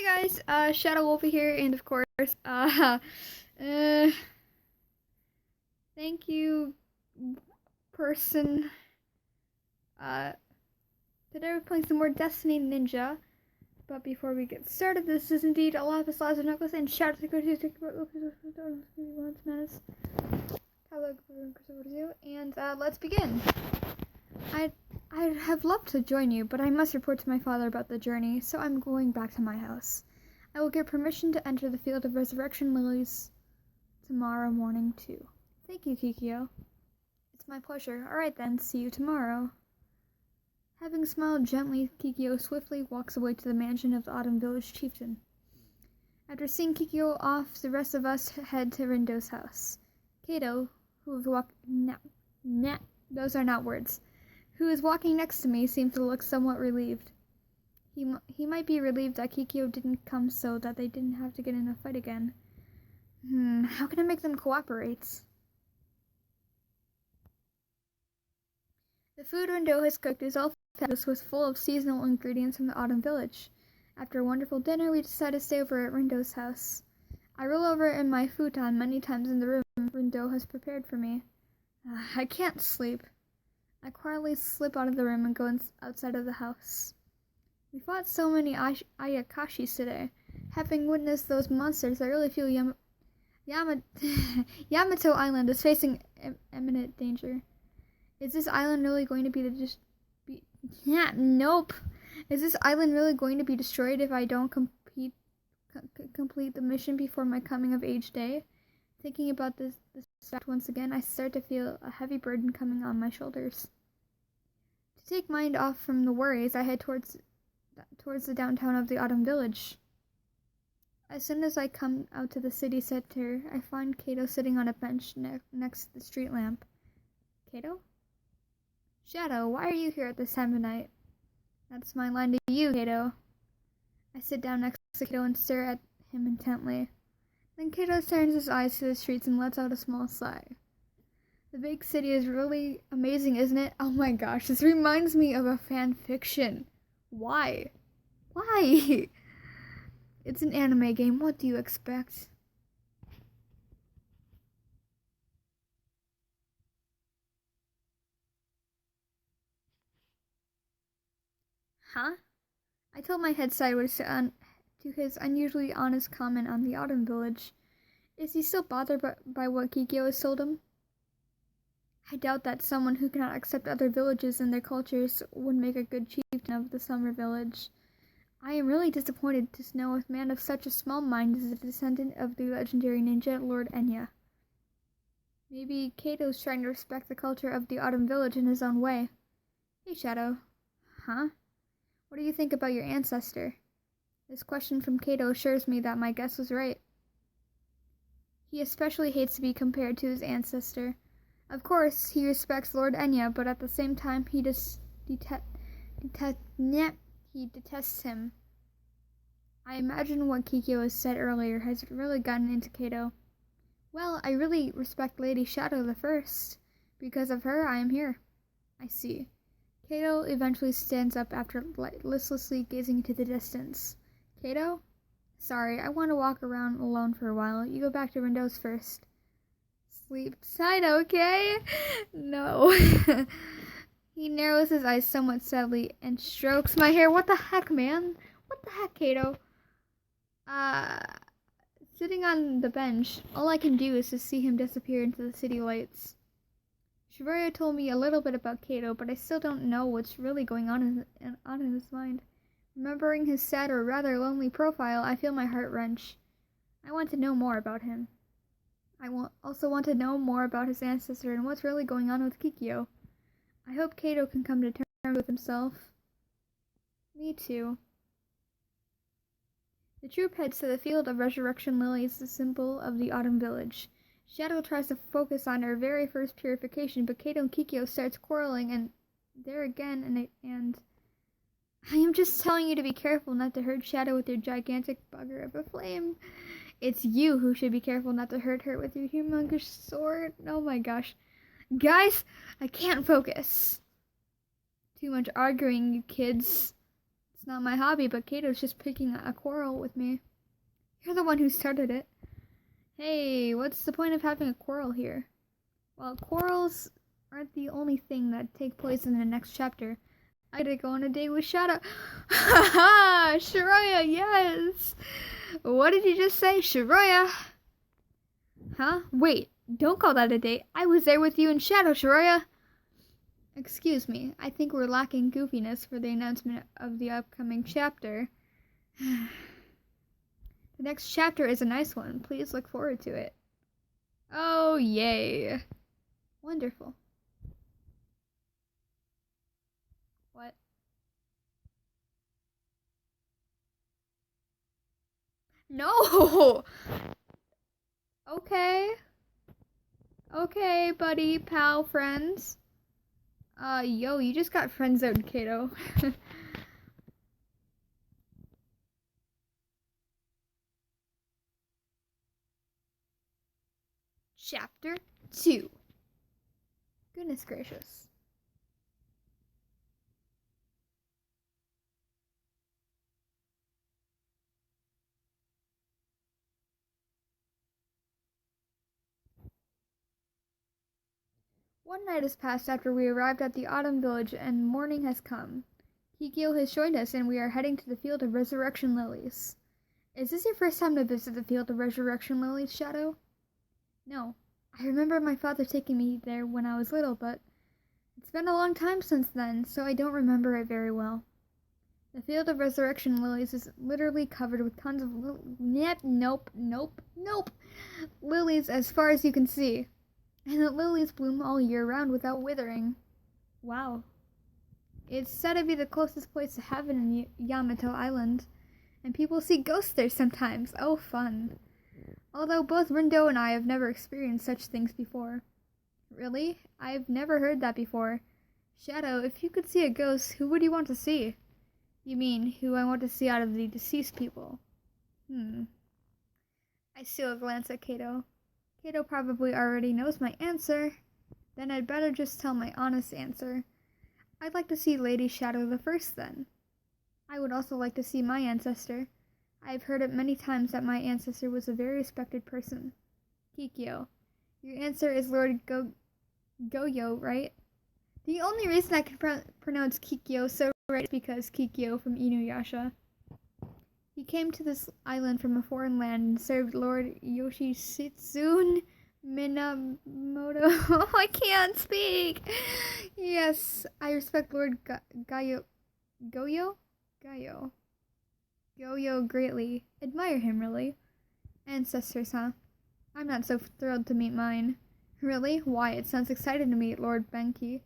Hey guys, Shadow Wolfie here, and of course, uh, thank you, person. Today we're playing some more Destiny Ninja, but before we get started, this is indeed a lapis lazuli necklace, and shout out to the and let's begin. I'd have loved to join you, but I must report to my father about the journey, so I'm going back to my house. I will get permission to enter the field of resurrection lilies tomorrow morning, too. Thank you, Kikyo. It's my pleasure. Alright then, see you tomorrow. Having smiled gently, Kikyo swiftly walks away to the mansion of the Autumn Village chieftain. After seeing Kikyo off, the rest of us head to Rindo's house. Kato, who is those are not words. Who is walking next to me, seemed to look somewhat relieved. He might be relieved that Kikyo didn't come so that they didn't have to get in a fight again. How can I make them cooperate? The food Rindo has cooked is all fabulous, was full of seasonal ingredients from the Autumn Village. After a wonderful dinner, we decide to stay over at Rindo's house. I roll over in my futon many times in the room Rindo has prepared for me. I can't sleep. I quietly slip out of the room and go outside of the house. We fought so many Ayakashis today. Having witnessed those monsters, I really feel Yamato Island is facing imminent danger. Is this island really going to be nope. Is this island really going to be destroyed if I don't complete the mission before my coming of age day? Thinking about this fact once again, I start to feel a heavy burden coming on my shoulders. To take mind off from the worries, I head towards the downtown of the Autumn Village. As soon as I come out to the city center, I find Kato sitting on a bench next to the street lamp. Kato? Shadow, why are you here at this time of night? That's my line to you, Kato. I sit down next to Kato and stare at him intently. Then Kato turns his eyes to the streets and lets out a small sigh. The big city is really amazing, isn't it? Oh my gosh, this reminds me of a fan fiction. Why? Why? It's an anime game. What do you expect? Huh? I told my head sideways to his unusually honest comment on the Autumn Village. Is he still bothered by what Kikyo has told him? I doubt that someone who cannot accept other villages and their cultures would make a good chieftain of the Summer Village. I am really disappointed to know a man of such a small mind is a descendant of the legendary ninja Lord Enya. Maybe Kato's trying to respect the culture of the Autumn Village in his own way. Hey, Shadow. Huh? What do you think about your ancestor? This question from Kato assures me that my guess was right. He especially hates to be compared to his ancestor. Of course, he respects Lord Enya, but at the same time, he detests him. I imagine what Kikyo has said earlier has really gotten into Kato. Well, I really respect Lady Shadow the First. Because of her, I am here. I see. Kato eventually stands up after listlessly gazing into the distance. Kato? Sorry, I want to walk around alone for a while. You go back to Rindo's first. Sleep tight, okay? No. He narrows his eyes somewhat sadly and strokes my hair. What the heck, man? What the heck, Kato? Sitting on the bench, all I can do is to see him disappear into the city lights. Terraria told me a little bit about Kato, but I still don't know what's really going on in his mind. Remembering his sad or rather lonely profile, I feel my heart wrench. I want to know more about him. I also want to know more about his ancestor and what's really going on with Kikyo. I hope Kato can come to terms with himself. Me too. The troop heads to the field of resurrection lilies, the symbol of the Autumn Village. Shadow tries to focus on her very first purification, but Kato and Kikyo starts quarreling, and there again, and I am just telling you to be careful not to hurt Shadow with your gigantic bugger of a flame. It's you who should be careful not to hurt her with your humongous sword. Oh my gosh. Guys, I can't focus. Too much arguing, you kids. It's not my hobby, but Kato's just picking a quarrel with me. You're the one who started it. Hey, what's the point of having a quarrel here? Well, quarrels aren't the only thing that take place in the next chapter. I gotta go on a date with Shadow. Haha! Terraria, yes! What did you just say, Terraria? Huh? Wait, don't call that a date. I was there with you in Shadow, Terraria. Excuse me, I think we're lacking goofiness for the announcement of the upcoming chapter. The next chapter is a nice one. Please look forward to it. Oh, yay. Wonderful. What? No! Okay. Okay, buddy, pal, friends. Yo, you just got friend-zoned, Kato. Chapter 2. Goodness gracious. One night has passed after we arrived at the autumn village and morning has come. Kikyo has joined us and we are heading to the Field of Resurrection Lilies. Is this your first time to visit the Field of Resurrection Lilies, Shadow? No. I remember my father taking me there when I was little, but it's been a long time since then, so I don't remember it very well. The Field of Resurrection Lilies is literally covered with tons of nope, lilies as far as you can see. And the lilies bloom all year round without withering. Wow. It's said to be the closest place to heaven in Yamato Island, and people see ghosts there sometimes. Oh, fun. Although both Rindo and I have never experienced such things before. Really? I've never heard that before. Shadow, if you could see a ghost, who would you want to see? You mean, who I want to see out of the deceased people? I steal a glance at Kato. Kato probably already knows my answer. Then I'd better just tell my honest answer. I'd like to see Lady Shadow the First, then. I would also like to see my ancestor. I've heard it many times that my ancestor was a very respected person. Kikyo. Your answer is Lord Goyo, right? The only reason I can pronounce Kikyo so right is because Kikyo from Inuyasha. He came to this island from a foreign land and served Lord Yoshitsune Minamoto. I can't speak! Yes, I respect Lord Goyo greatly. Admire him, really. Ancestors, huh? I'm not so thrilled to meet mine. Really? Why? It sounds exciting to meet Lord Benki.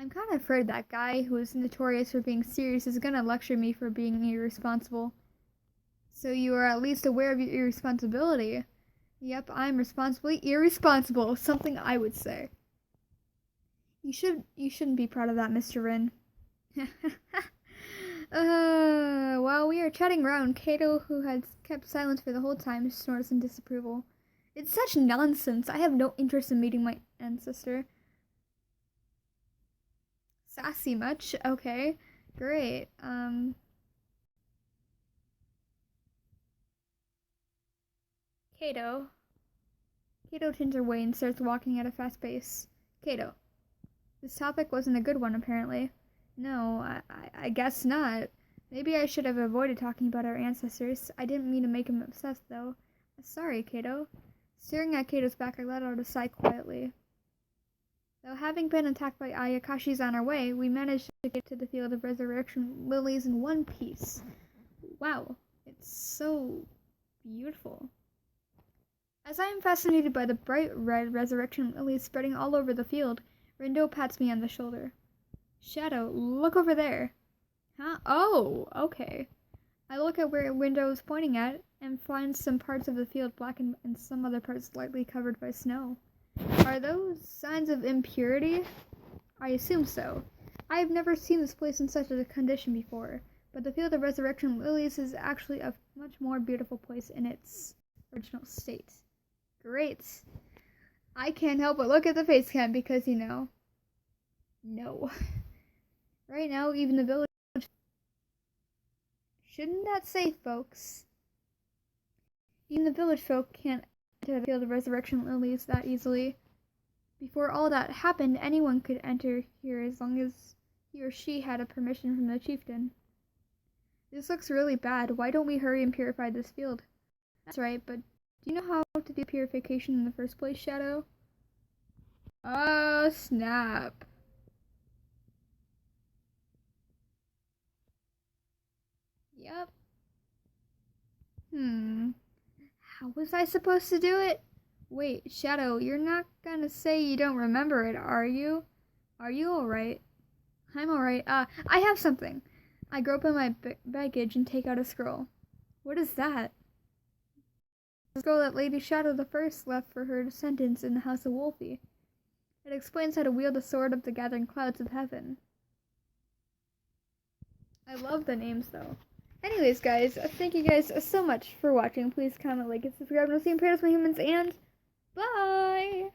I'm kind of afraid that guy, who is notorious for being serious, is gonna lecture me for being irresponsible. So you are at least aware of your irresponsibility. Yep, I'm responsibly irresponsible. Something I would say. You shouldn't be proud of that, Mr. Rin. While we are chatting around, Kato, who had kept silence for the whole time, snorts in disapproval. It's such nonsense. I have no interest in meeting my ancestor. Sassy much? Okay. Great. Kato. Kato turns her way and starts walking at a fast pace. Kato. This topic wasn't a good one, apparently. No, I guess not. Maybe I should have avoided talking about our ancestors. I didn't mean to make him obsessed, though. Sorry, Kato. Staring at Kato's back, I let out a sigh quietly. Though having been attacked by Ayakashis on our way, we managed to get to the Field of Resurrection Lilies in one piece. Wow, it's so beautiful. As I am fascinated by the bright red resurrection lilies spreading all over the field, Rindo pats me on the shoulder. Shadow, look over there. Huh? Oh, okay. I look at where Rindo is pointing at and find some parts of the field blackened and some other parts lightly covered by snow. Are those signs of impurity? I assume so. I have never seen this place in such a condition before, but the Field of Resurrection Lilies is actually a much more beautiful place in its original state. Great. I can't help but look at the face cam because, no. Right now, even the village Shouldn't that say, folks? Even the village folk can't enter the field of resurrection lilies that easily. Before all that happened, anyone could enter here as long as he or she had a permission from the chieftain. This looks really bad. Why don't we hurry and purify this field? That's right, but do you know how to do purification in the first place, Shadow? Oh, snap. Yep. How was I supposed to do it? Wait, Shadow, you're not gonna say you don't remember it, are you? Are you alright? I'm alright. I have something. I grope in my baggage and take out a scroll. What is that? The scroll that Lady Shadow the First left for her descendants in the House of Wolfie. It explains how to wield the sword of the gathering clouds of heaven. I love the names, though. Anyways, guys, thank you guys so much for watching. Please comment, like, and subscribe. And I'll see you in prayers, my humans, and bye!